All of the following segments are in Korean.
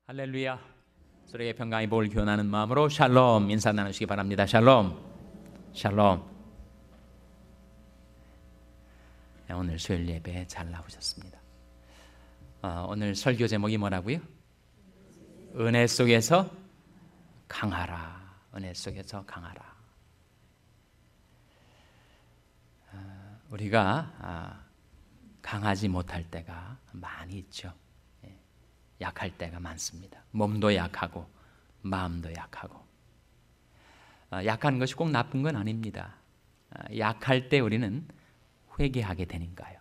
할렐루야. 서로의 평강의 복을 기원하는 마음으로 샬롬 인사 나누시기 바랍니다. 샬롬. 샬롬. 오늘 수요일 예배 잘 나오셨습니다. 오늘 설교 제목이 뭐라고요? 은혜 속에서 강하라. 은혜 속에서 강하라. 우리가 강하지 못할 때가 많이 있죠. 약할 때가 많습니다. 몸도 약하고 마음도 약하고. 약한 것이 꼭 나쁜 건 아닙니다. 약할 때 우리는 회개하게 되니까요.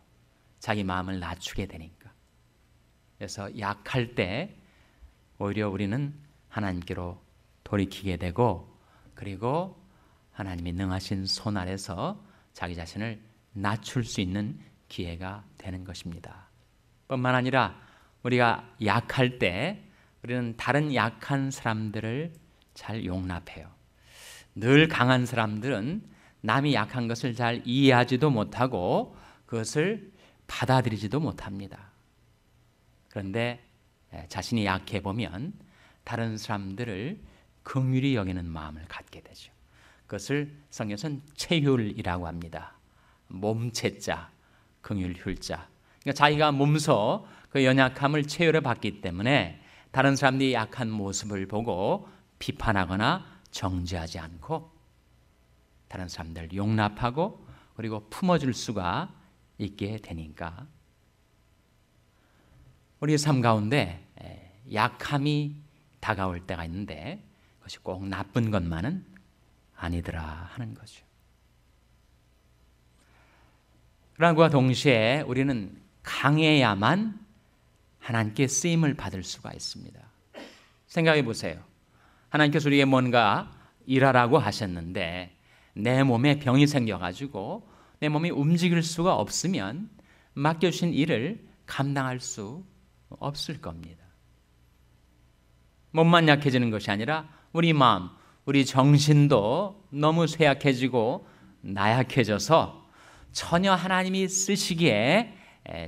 자기 마음을 낮추게 되니까. 그래서 약할 때 오히려 우리는 하나님께로 돌이키게 되고, 그리고 하나님이 능하신 손 아래서 자기 자신을 낮출 수 있는 기회가 되는 것입니다. 뿐만 아니라 우리가 약할 때 우리는 다른 약한 사람들을 잘 용납해요. 늘 강한 사람들은 남이 약한 것을 잘 이해하지도 못하고 그것을 받아들이지도 못합니다. 그런데 자신이 약해 보면 다른 사람들을 긍휼히 여기는 마음을 갖게 되죠. 그것을 성경에서는 체휼이라고 합니다. 몸체자, 긍휼휼자. 그러니까 자기가 몸소 그 연약함을 체휼해 봤기 때문에 다른 사람들이 약한 모습을 보고 비판하거나 정죄하지 않고 다른 사람들을 용납하고 그리고 품어줄 수가 있게 되니까 우리의 삶 가운데 약함이 다가올 때가 있는데 그것이 꼭 나쁜 것만은 아니더라 하는 거죠. 그러나 그와 동시에 우리는 강해야만 하나님께 쓰임을 받을 수가 있습니다. 생각해 보세요. 하나님께서 우리에게 뭔가 일하라고 하셨는데 내 몸에 병이 생겨가지고 내 몸이 움직일 수가 없으면 맡겨주신 일을 감당할 수 없을 겁니다. 몸만 약해지는 것이 아니라 우리 마음, 우리 정신도 너무 쇠약해지고 나약해져서 전혀 하나님이 쓰시기에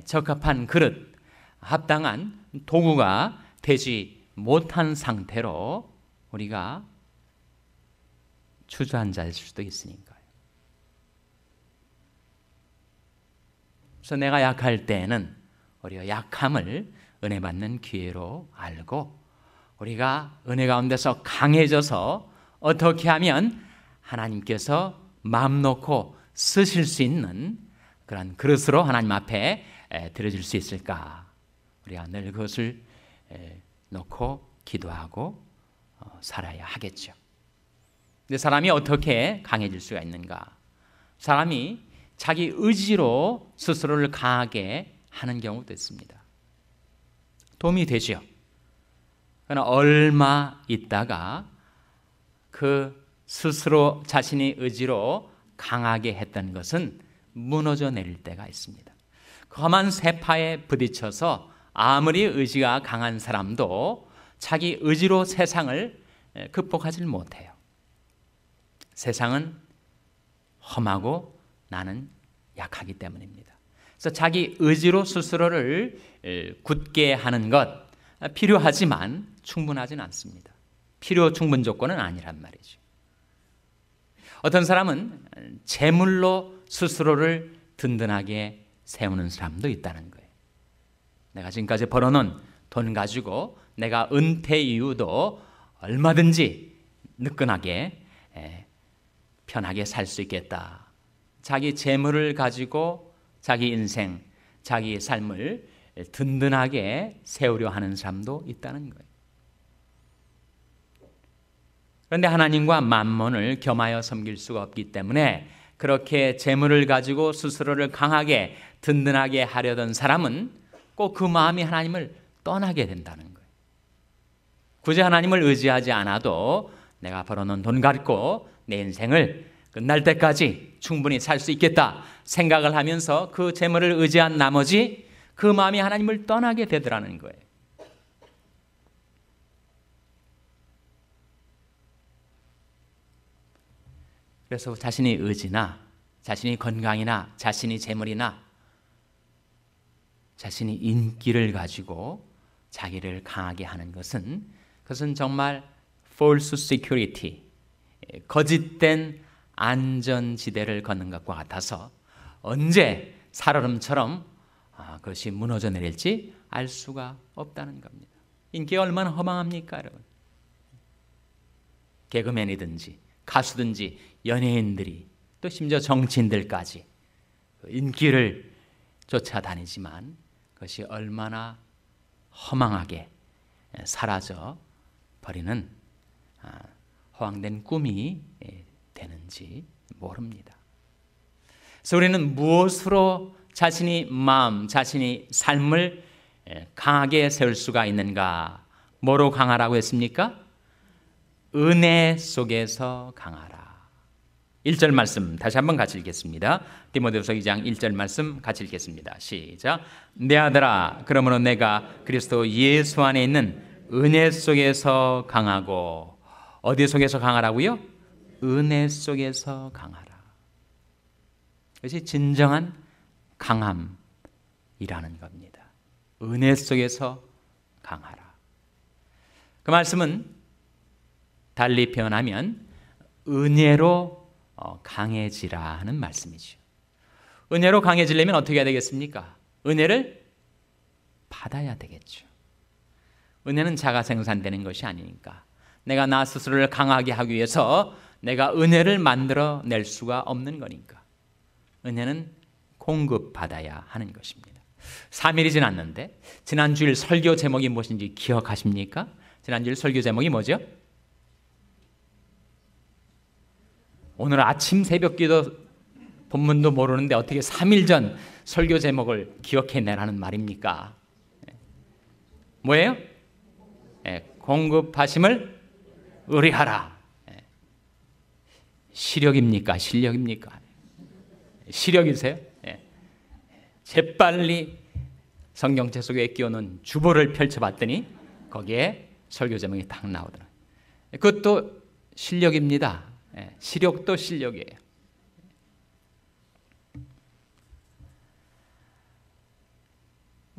적합한 그릇, 합당한 도구가 되지 못한 상태로 우리가 주저앉을 수도 있으니까요. 그래서 내가 약할 때에는 우리가 약함을 은혜 받는 기회로 알고 우리가 은혜 가운데서 강해져서 어떻게 하면 하나님께서 마음 놓고 쓰실 수 있는 그런 그릇으로 하나님 앞에 드려질 수 있을까? 우리가 늘 그것을 놓고 기도하고 살아야 하겠죠. 근데 사람이 어떻게 강해질 수가 있는가? 사람이 자기 의지로 스스로를 강하게 하는 경우도 있습니다. 도움이 되죠. 그러나 얼마 있다가 그 스스로 자신의 의지로 강하게 했던 것은 무너져 내릴 때가 있습니다. 험한 세파에 부딪혀서 아무리 의지가 강한 사람도 자기 의지로 세상을 극복하지 못해요. 세상은 험하고 나는 약하기 때문입니다. 그래서 자기 의지로 스스로를 굳게 하는 것 필요하지만 충분하지는 않습니다. 필요 충분 조건은 아니란 말이죠. 어떤 사람은 재물로 스스로를 든든하게 세우는 사람도 있다는 거예요. 내가 지금까지 벌어놓은 돈 가지고 내가 은퇴 이후도 얼마든지 느끈하게 편하게 살 수 있겠다. 자기 재물을 가지고 자기 인생, 자기 삶을 든든하게 세우려 하는 사람도 있다는 거예요. 그런데 하나님과 만몬을 겸하여 섬길 수가 없기 때문에 그렇게 재물을 가지고 스스로를 강하게 든든하게 하려던 사람은 꼭 그 마음이 하나님을 떠나게 된다는 거예요. 굳이 하나님을 의지하지 않아도 내가 벌어놓은 돈 갖고 내 인생을 끝날 때까지 충분히 살 수 있겠다 생각을 하면서 그 재물을 의지한 나머지 그 마음이 하나님을 떠나게 되더라는 거예요. 그래서 자신의 의지나 자신의 건강이나 자신의 재물이나 자신의 인기를 가지고 자기를 강하게 하는 그것은 정말 false security, 거짓된 안전지대를 걷는 것과 같아서 언제 살얼음처럼 그것이 무너져 내릴지 알 수가 없다는 겁니다. 인기가 얼마나 허망합니까, 여러분? 개그맨이든지 가수든지 연예인들이 또 심지어 정치인들까지 인기를 쫓아다니지만 그것이 얼마나 허망하게 사라져 버리는 허황된 꿈이 되는지 모릅니다. 그래서 우리는 무엇으로 자신이 삶을 강하게 세울 수가 있는가? 뭐로 강하라고 했습니까? 은혜 속에서 강하라. 1절 말씀 다시 한번 같이 읽겠습니다. 디모데후서 2장 1절 말씀 같이 읽겠습니다. 시작. 내 아들아, 그러므로 내가 그리스도 예수 안에 있는 은혜 속에서 강하고, 어디 속에서 강하라고요? 은혜 속에서 강하라. 그것이 진정한 강함이라는 겁니다. 은혜 속에서 강하라. 그 말씀은 달리 표현하면 은혜로 강해지라 하는 말씀이죠. 은혜로 강해지려면 어떻게 해야 되겠습니까? 은혜를 받아야 되겠죠. 은혜는 자가 생산되는 것이 아니니까 내가 나 스스로를 강하게 하기 위해서 내가 은혜를 만들어낼 수가 없는 거니까 은혜는 공급받아야 하는 것입니다. 3일이 지났는데 지난주일 설교 제목이 무엇인지 기억하십니까? 지난주일 설교 제목이 뭐죠? 오늘 아침 새벽기도 본문도 모르는데 어떻게 3일 전 설교 제목을 기억해내라는 말입니까? 뭐예요? 공급하심을 의뢰하라. 시력입니까? 실력입니까? 시력이세요? 재빨리 성경책 속에 끼워놓은 주보를 펼쳐봤더니 거기에 설교 제목이 딱 나오더라고요. 그것도 실력입니다. 시력도 실력이에요.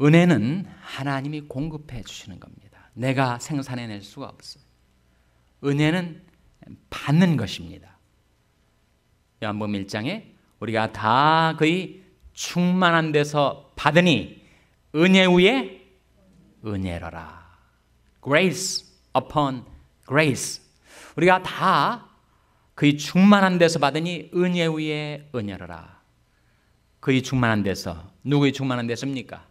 은혜는 하나님이 공급해 주시는 겁니다. 내가 생산해낼 수가 없어요. 은혜는 받는 것입니다. 요한복음 1장에 우리가 다 그의 충만한 데서 받으니 은혜 위에 은혜로라. Grace upon grace. 우리가 다 그의 충만한 데서 받으니 은혜 위에 은혜로라. 그의 충만한 데서, 누구의 충만한 데서입니까?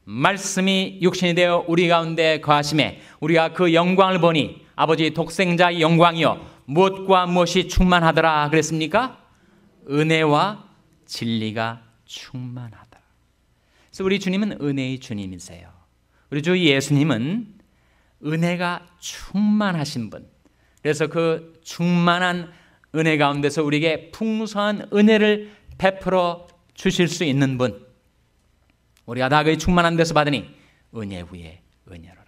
말씀이 육신이 되어 우리 가운데 거하심에 우리가 그 영광을 보니 아버지 독생자의 영광이요 무엇과 무엇이 충만하더라 그랬습니까? 은혜와 진리가 충만하다. 그래서 우리 주님은 은혜의 주님이세요. 우리 주 예수님은 은혜가 충만하신 분. 그래서 그 충만한 은혜 가운데서 우리에게 풍성한 은혜를 베풀어 주실 수 있는 분. 우리가 다 그의 충만한 데서 받으니 은혜 위에 은혜로라.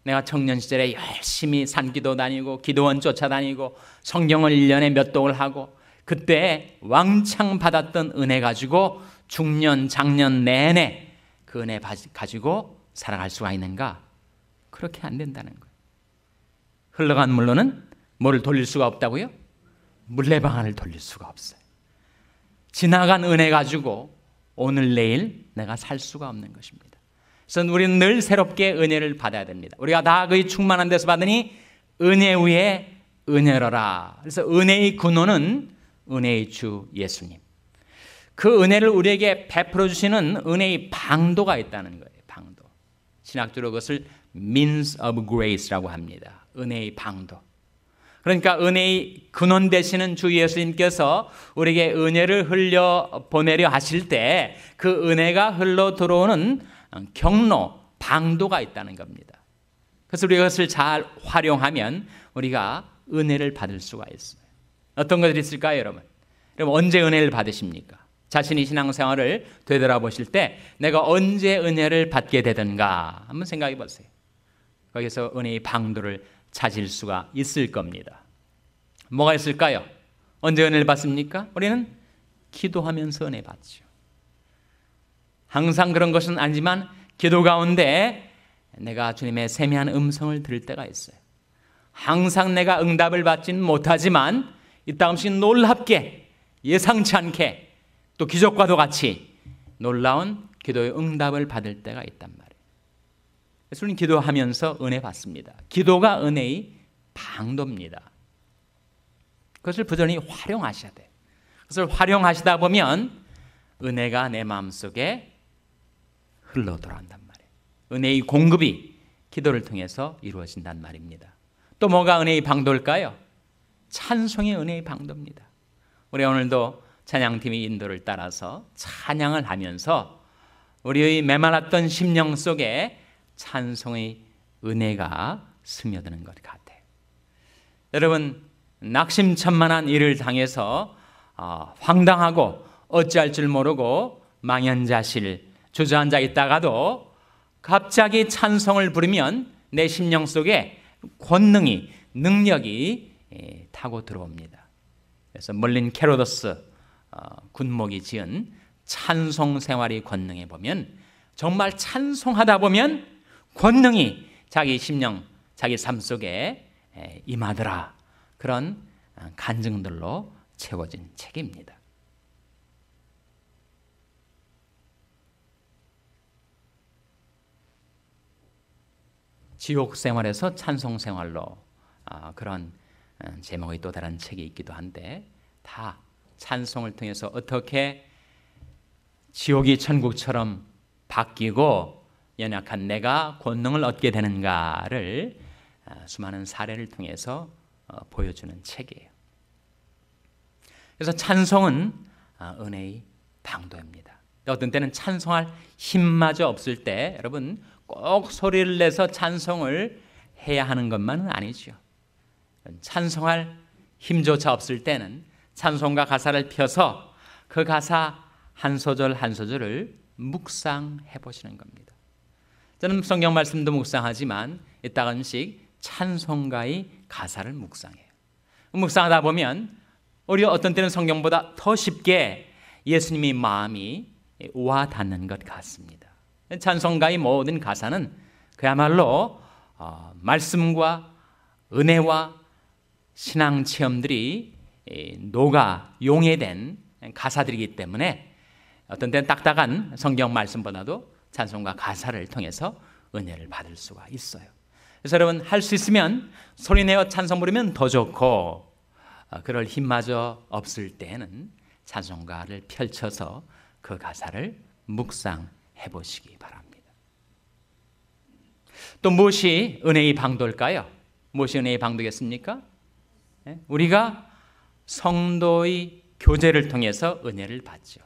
내가 청년 시절에 열심히 산기도 다니고 기도원 쫓아다니고 성경을 1년에 몇 독을 하고 그때 왕창 받았던 은혜 가지고 중년 장년 내내 그 은혜 가지고 살아갈 수가 있는가? 그렇게 안 된다는 거예요. 흘러간 물로는 뭐를 돌릴 수가 없다고요? 물레방아를 돌릴 수가 없어요. 지나간 은혜 가지고 오늘 내일 내가 살 수가 없는 것입니다. 그래서 우리는 늘 새롭게 은혜를 받아야 됩니다. 우리가 다 그의 충만한 데서 받으니 은혜 위에 은혜로라. 그래서 은혜의 근원은 은혜의 주 예수님. 그 은혜를 우리에게 베풀어 주시는 은혜의 방도가 있다는 거예요. 방도. 신학적으로 그것을 means of grace라고 합니다. 은혜의 방도. 그러니까 은혜의 근원 되시는 주 예수님께서 우리에게 은혜를 흘려 보내려 하실 때 그 은혜가 흘러 들어오는 경로, 방도가 있다는 겁니다. 그래서 우리가 그것을 잘 활용하면 우리가 은혜를 받을 수가 있어요. 어떤 것들이 있을까요, 여러분? 여러분 언제 은혜를 받으십니까? 자신이 신앙생활을 되돌아보실 때 내가 언제 은혜를 받게 되든가 한번 생각해 보세요. 거기서 은혜의 방도를 찾을 수가 있을 겁니다. 뭐가 있을까요? 언제 은혜를 받습니까? 우리는 기도하면서 은혜 받죠. 항상 그런 것은 아니지만 기도 가운데 내가 주님의 세미한 음성을 들을 때가 있어요. 항상 내가 응답을 받지는 못하지만 이따금씩 놀랍게 예상치 않게 또 기적과도 같이 놀라운 기도의 응답을 받을 때가 있단 말이에요. 그래서 우리는 기도하면서 은혜 받습니다. 기도가 은혜의 방도입니다. 그것을 부지런히 활용하셔야 돼요. 그것을 활용하시다 보면 은혜가 내 마음속에 흘러 들어간단 말이에요. 은혜의 공급이 기도를 통해서 이루어진단 말입니다. 또 뭐가 은혜의 방도일까요? 찬송이 은혜의 방도입니다. 우리 오늘도 찬양팀의 인도를 따라서 찬양을 하면서 우리의 메말랐던 심령 속에 찬송의 은혜가 스며드는 것 같아요. 여러분, 낙심천만한 일을 당해서 황당하고 어찌할 줄 모르고 망연자실 주저앉아 있다가도 갑자기 찬송을 부르면 내 심령 속에 권능이, 능력이 타고 들어옵니다. 그래서 멀린 캐로더스 군목이 지은 찬송 생활의 권능에 보면 정말 찬송하다 보면 권능이 자기 심령, 자기 삶 속에 임하더라. 그런 간증들로 채워진 책입니다. 지옥 생활에서 찬송 생활로 그런 제목의 또 다른 책이 있기도 한데 다 찬송을 통해서 어떻게 지옥이 천국처럼 바뀌고 연약한 내가 권능을 얻게 되는가를 수많은 사례를 통해서 보여주는 책이에요. 그래서 찬송은 은혜의 방도입니다. 어떤 때는 찬송할 힘마저 없을 때 여러분 꼭 소리를 내서 찬송을 해야 하는 것만은 아니죠. 찬송할 힘조차 없을 때는 찬송가 가사를 펴서 그 가사 한 소절 한 소절을 묵상해 보시는 겁니다. 저는 성경 말씀도 묵상하지만 이따금씩 찬송가의 가사를 묵상해요. 묵상하다 보면 오히려 어떤 때는 성경보다 더 쉽게 예수님의 마음이 와 닿는 것 같습니다. 찬송가의 모든 가사는 그야말로 말씀과 은혜와 신앙 체험들이 녹아 용해된 가사들이기 때문에 어떤 때는 딱딱한 성경 말씀보다도 찬송가 가사를 통해서 은혜를 받을 수가 있어요. 그래서 여러분 할 수 있으면 소리내어 찬송 부르면 더 좋고 그럴 힘마저 없을 때는 찬송가를 펼쳐서 그 가사를 묵상해 보시기 바랍니다. 또 무엇이 은혜의 방도일까요? 무엇이 은혜의 방도겠습니까? 우리가 성도의 교제를 통해서 은혜를 받죠.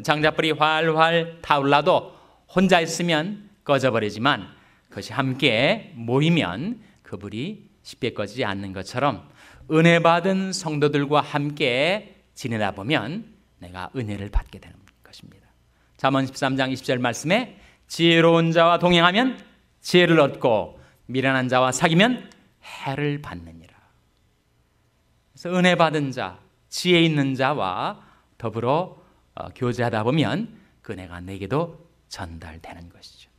장작불이 활활 타올라도 혼자 있으면 꺼져버리지만 그것이 함께 모이면 그 불이 쉽게 꺼지지 않는 것처럼 은혜 받은 성도들과 함께 지내다 보면 내가 은혜를 받게 되는 것입니다. 잠언 13장 20절 말씀에 지혜로운 자와 동행하면 지혜를 얻고 미련한 자와 사귀면 해를 받느니라. 그래서 은혜 받은 자, 지혜 있는 자와 더불어 교제하다 보면 그 은혜가 내게도 전달되는 것이죠.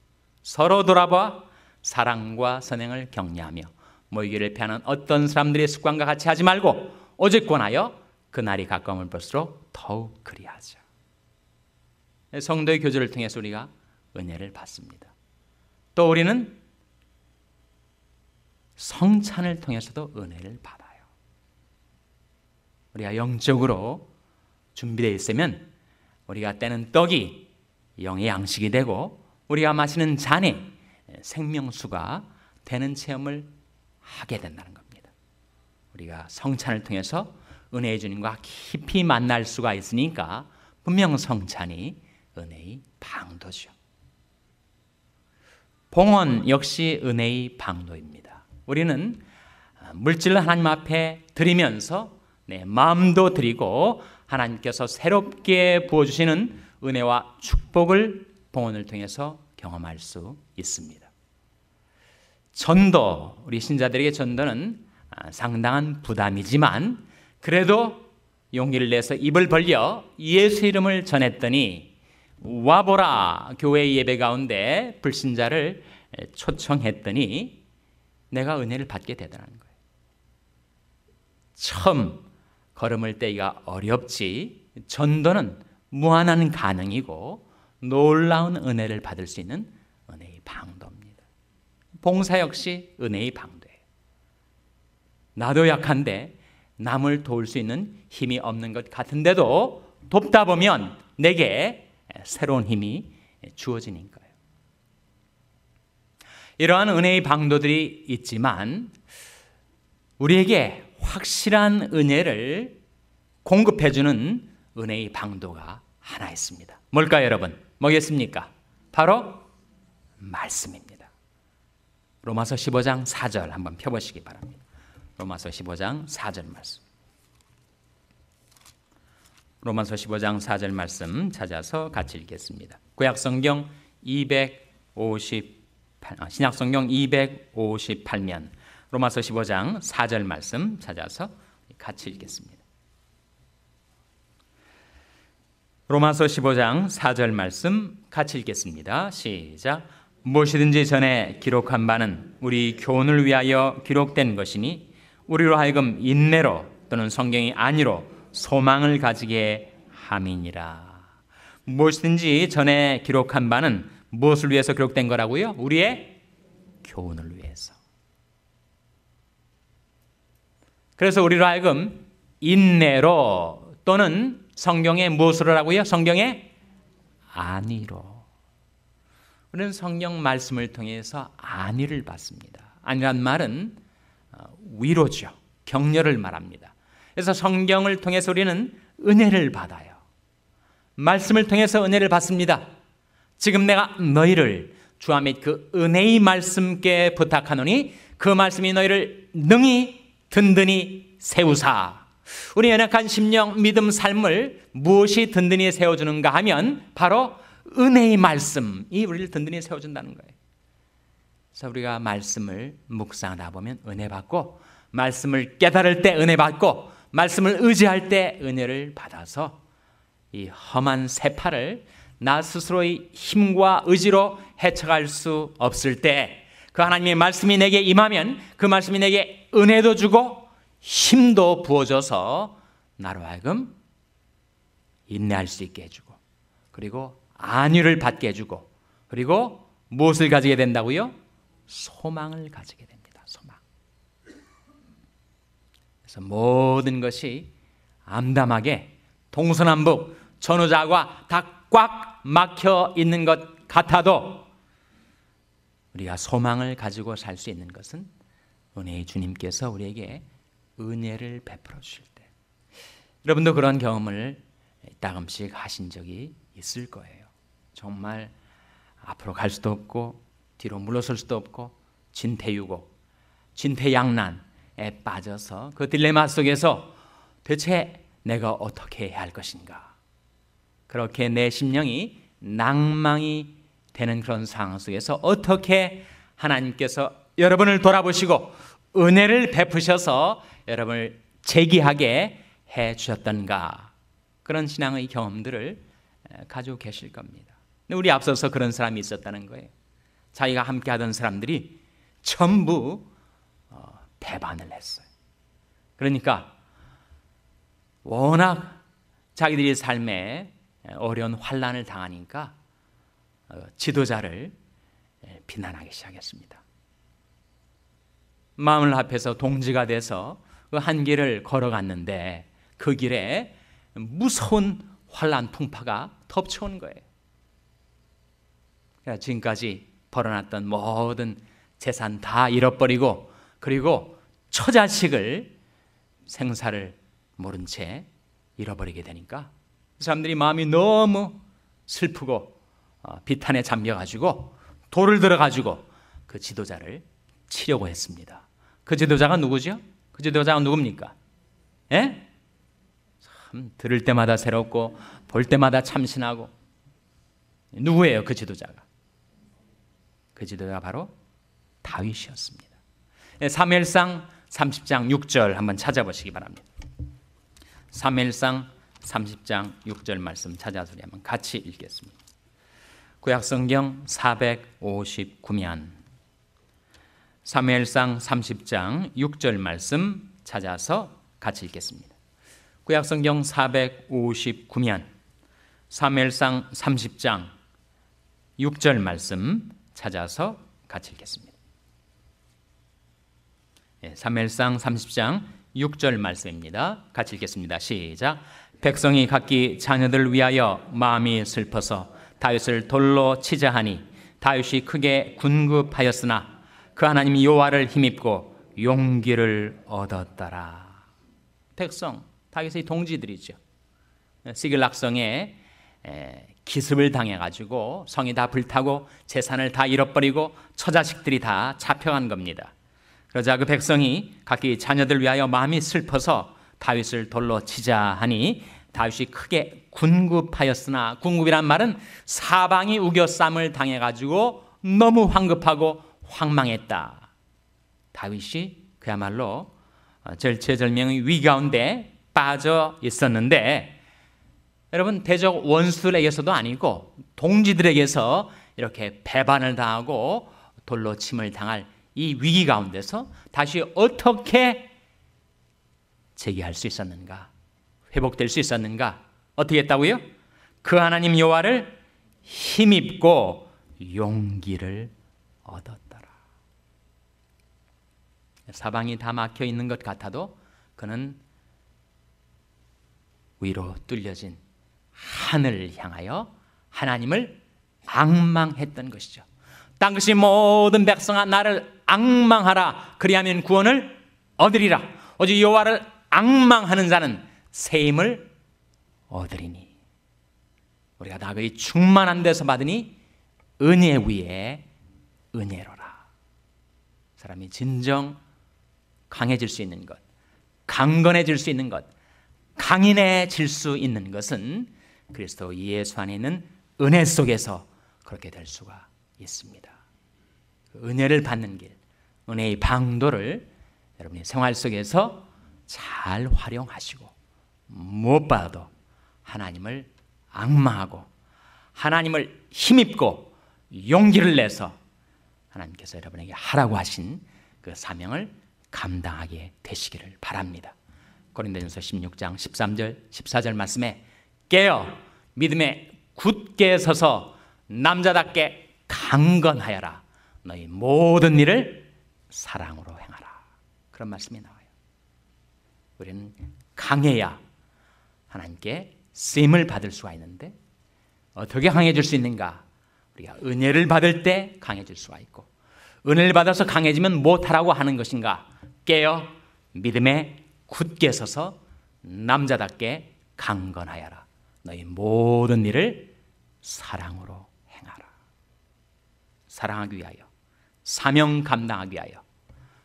서로 돌아봐 사랑과 선행을 격려하며 모이기를 피하는 어떤 사람들의 습관과 같이 하지 말고 오직 권하여 그날이 가까움을 볼수록 더욱 그리하자. 성도의 교제를 통해서 우리가 은혜를 받습니다. 또 우리는 성찬을 통해서도 은혜를 받아요. 우리가 영적으로 준비되어 있으면 우리가 떼는 떡이 영의 양식이 되고 우리가 마시는 잔이 생명수가 되는 체험을 하게 된다는 겁니다. 우리가 성찬을 통해서 은혜의 주님과 깊이 만날 수가 있으니까 분명 성찬이 은혜의 방도죠. 봉헌 역시 은혜의 방도입니다. 우리는 물질을 하나님 앞에 드리면서 내 마음도 드리고 하나님께서 새롭게 부어주시는 은혜와 축복을 봉헌을 통해서 경험할 수 있습니다. 전도, 우리 신자들에게 전도는 상당한 부담이지만 그래도 용기를 내서 입을 벌려 예수 이름을 전했더니 와보라 교회 예배 가운데 불신자를 초청했더니 내가 은혜를 받게 되더라는 거예요. 처음 걸음을 떼기가 어렵지 전도는 무한한 가능이고 놀라운 은혜를 받을 수 있는 은혜의 방도입니다. 봉사 역시 은혜의 방도예요. 나도 약한데 남을 도울 수 있는 힘이 없는 것 같은데도 돕다 보면 내게 새로운 힘이 주어지는 거예요. 이러한 은혜의 방도들이 있지만 우리에게 확실한 은혜를 공급해주는 은혜의 방도가 하나 있습니다. 뭘까요, 여러분? 뭐겠습니까? 바로 말씀입니다. 로마서 15장 4절 한번 펴보시기 바랍니다. 로마서 15장 4절 말씀. 로마서 15장 4절 말씀 찾아서 같이 읽겠습니다. 구약성경 258, 신약성경 258면 로마서 15장 4절 말씀 찾아서 같이 읽겠습니다. 로마서 15장 4절 말씀 같이 읽겠습니다. 시작. 무엇이든지 전에 기록한 바는 우리 교훈을 위하여 기록된 것이니 우리로 하여금 인내로 또는 성경이 아니로 소망을 가지게 함이니라. 무엇이든지 전에 기록한 바는 무엇을 위해서 기록된 거라고요? 우리의 교훈을 위해서. 그래서 우리로 하여금 인내로 또는 성경에 무엇으로 하고요? 성경에 안위로. 우리는 성경 말씀을 통해서 안위를 받습니다. 안위란 말은 위로죠. 격려를 말합니다. 그래서 성경을 통해서 우리는 은혜를 받아요. 말씀을 통해서 은혜를 받습니다. 지금 내가 너희를 주와 및 그 은혜의 말씀께 부탁하노니 그 말씀이 너희를 능히 든든히 세우사. 우리 연약한 심령 믿음 삶을 무엇이 든든히 세워주는가 하면 바로 은혜의 말씀이 우리를 든든히 세워준다는 거예요. 그래서 우리가 말씀을 묵상하다 보면 은혜 받고 말씀을 깨달을 때 은혜 받고 말씀을 의지할 때 은혜를 받아서 이 험한 세파를 나 스스로의 힘과 의지로 헤쳐갈 수 없을 때 그 하나님의 말씀이 내게 임하면 그 말씀이 내게 은혜도 주고 힘도 부어줘서 나로 하여금 인내할 수 있게 해주고 그리고 안위를 받게 해주고 그리고 무엇을 가지게 된다고요? 소망을 가지게 됩니다. 소망. 그래서 모든 것이 암담하게 동서남북 전후좌우가 다 꽉 막혀 있는 것 같아도 우리가 소망을 가지고 살 수 있는 것은 은혜의 주님께서 우리에게 은혜를 베풀어 주실 때. 여러분도 그런 경험을 따끔씩 하신 적이 있을 거예요. 정말 앞으로 갈 수도 없고 뒤로 물러설 수도 없고 진퇴유곡, 진퇴양난에 빠져서 그 딜레마 속에서 대체 내가 어떻게 해야 할 것인가. 그렇게 내 심령이 낭망이 되는 그런 상황 속에서 어떻게 하나님께서 여러분을 돌아보시고 은혜를 베푸셔서 여러분을 재기하게 해 주셨던가. 그런 신앙의 경험들을 가지고 계실 겁니다. 근데 우리 앞서서 그런 사람이 있었다는 거예요. 자기가 함께 하던 사람들이 전부 배반을 했어요. 그러니까 워낙 자기들이 삶에 어려운 환난을 당하니까 지도자를 비난하기 시작했습니다. 마음을 합해서 동지가 돼서 그 한 길을 걸어갔는데 그 길에 무서운 환난 풍파가 덮쳐온 거예요. 그래서 지금까지 벌어놨던 모든 재산 다 잃어버리고 그리고 처자식을 생사를 모른 채 잃어버리게 되니까 사람들이 마음이 너무 슬프고 비탄에 잠겨가지고 돌을 들어가지고 그 지도자를 치려고 했습니다. 그 지도자가 누구죠? 그 지도자가 누굽니까? 예? 참 들을 때마다 새롭고 볼 때마다 참신하고 누구예요? 그 지도자가? 그 지도자가 바로 다윗이었습니다. 사무엘상 30장 6절 한번 찾아보시기 바랍니다. 사무엘상 30장 6절 말씀 찾아서 한번 같이 읽겠습니다. 구약성경 459면 사무엘상 30장 6절 말씀 찾아서 같이 읽겠습니다. 구약성경 459면 사무엘상 30장 6절 말씀 찾아서 같이 읽겠습니다. 사무엘상 30장 6절 말씀입니다. 같이 읽겠습니다. 시작. 백성이 각기 자녀들을 위하여 마음이 슬퍼서 다윗을 돌로 치자 하니 다윗이 크게 군급하였으나 그 하나님 여호와를 힘입고 용기를 얻었더라. 백성, 다윗의 동지들이죠. 시글락성에 기습을 당해가지고 성이 다 불타고 재산을 다 잃어버리고 처자식들이 다 잡혀간 겁니다. 그러자 그 백성이 각기 자녀들 위하여 마음이 슬퍼서 다윗을 돌로 치자 하니 다윗이 크게 군급하였으나, 군급이란 말은 사방이 우겨쌈을 당해가지고 너무 황급하고 황망했다. 다윗이 그야말로 절체절명의 위기 가운데 빠져 있었는데, 여러분, 대적 원수들에게서도 아니고 동지들에게서 이렇게 배반을 당하고 돌로 침을 당할 이 위기 가운데서 다시 어떻게 재기할 수 있었는가? 회복될 수 있었는가? 어떻게 했다고요? 그 하나님 여호와를 힘입고 용기를 얻었더라. 사방이 다 막혀 있는 것 같아도 그는 위로 뚫려진 하늘을 향하여 하나님을 앙망했던 것이죠. 땅끝이 모든 백성아 나를 앙망하라. 그리하면 구원을 얻으리라. 오직 여호와를 앙망하는 자는 새 힘을 얻으리니. 우리가 다 그의 충만한 데서 받으니 은혜 위에 은혜로라. 사람이 진정 강해질 수 있는 것, 강건해질 수 있는 것, 강인해질 수 있는 것은 그리스도 예수 안에 있는 은혜 속에서 그렇게 될 수가 있습니다. 은혜를 받는 길, 은혜의 방도를 여러분이 생활 속에서 잘 활용하시고, 무엇보다도 하나님을 앙망하고 하나님을 힘입고 용기를 내서 하나님께서 여러분에게 하라고 하신 그 사명을 감당하게 되시기를 바랍니다. 고린도전서 16장 13절 14절 말씀에 깨어 믿음에 굳게 서서 남자답게 강건하여라. 너희 모든 일을 사랑으로 행하라. 그런 말씀이 나와요. 우리는 강해야 하나님께 쓰임을 받을 수가 있는데, 어떻게 강해질 수 있는가? 우리가 은혜를 받을 때 강해질 수가 있고, 은혜를 받아서 강해지면 못하라고 하는 것인가? 깨어 믿음에 굳게 서서 남자답게 강건하여라. 너희 모든 일을 사랑으로 행하라. 사랑하기 위하여, 사명 감당하기 위하여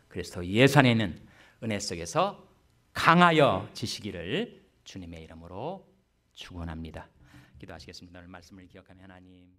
그리스도 예수 안에 있는 은혜 속에서 강하여 지시기를 주님의 이름으로 축원합니다. 기도하시겠습니다. 오늘 말씀을 기억하며 하나님,